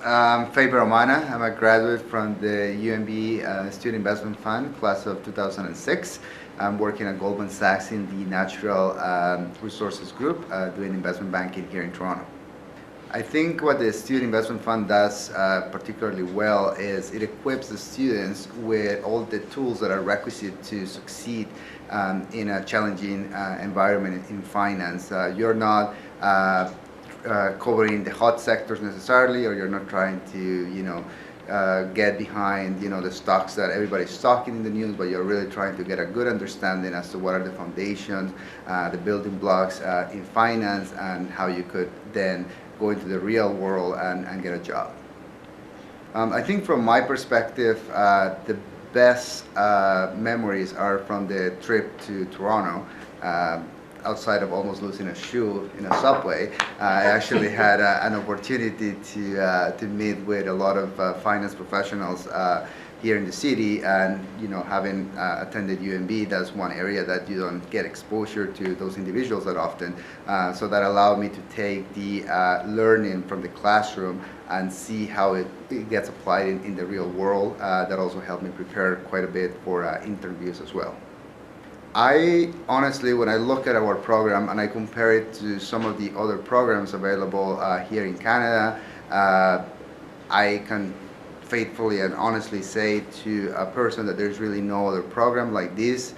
I'm Feiber Omana. I'm a graduate from the UMB Student Investment Fund, class of 2006. I'm working at Goldman Sachs in the Natural Resources Group, doing investment banking here in Toronto. I think what the Student Investment Fund does particularly well is it equips the students with all the tools that are requisite to succeed in a challenging environment in finance. You're not covering the hot sectors necessarily, or you're not trying to, get behind, the stocks that everybody's talking in the news, but you're really trying to get a good understanding as to what are the foundations, the building blocks in finance, and how you could then go into the real world and get a job. I think from my perspective, the best memories are from the trip to Toronto. Outside of almost losing a shoe in a subway, I actually had an opportunity to meet with a lot of finance professionals here in the city, and having attended UMB, that's one area that you don't get exposure to those individuals that often. So that allowed me to take the learning from the classroom and see how it gets applied in the real world. That also helped me prepare quite a bit for interviews as well. I honestly, when I look at our program and I compare it to some of the other programs available here in Canada, I can faithfully and honestly say to a person that there's really no other program like this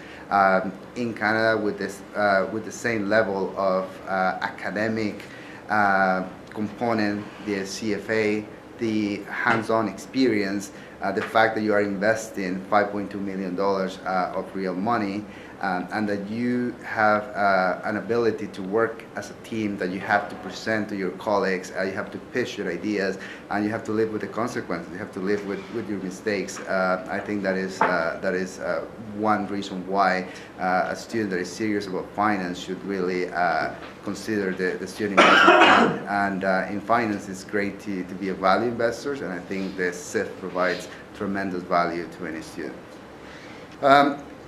in Canada with the same level of academic component, the CFA, the hands-on experience, the fact that you are investing $5.2 million of real money, and that you have an ability to work as a team, that you have to present to your colleagues, you have to pitch your ideas, and you have to live with the consequences. You have to live with your mistakes. I think that is one reason why a student that is serious about finance should really consider the student investment fund. And in finance, it's great to be a value investor, and I think the SIF provides tremendous value to any student.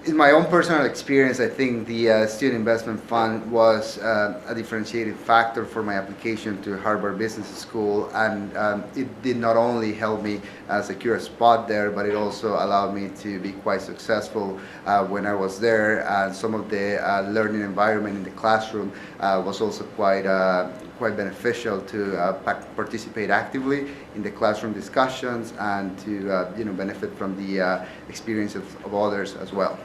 In my own personal experience, I think the Student Investment Fund was a differentiating factor for my application to Harvard Business School, and it did not only help me secure a spot there, but it also allowed me to be quite successful when I was there. Some of the learning environment in the classroom was also quite beneficial to participate actively in the classroom discussions and to benefit from the experiences of others as well.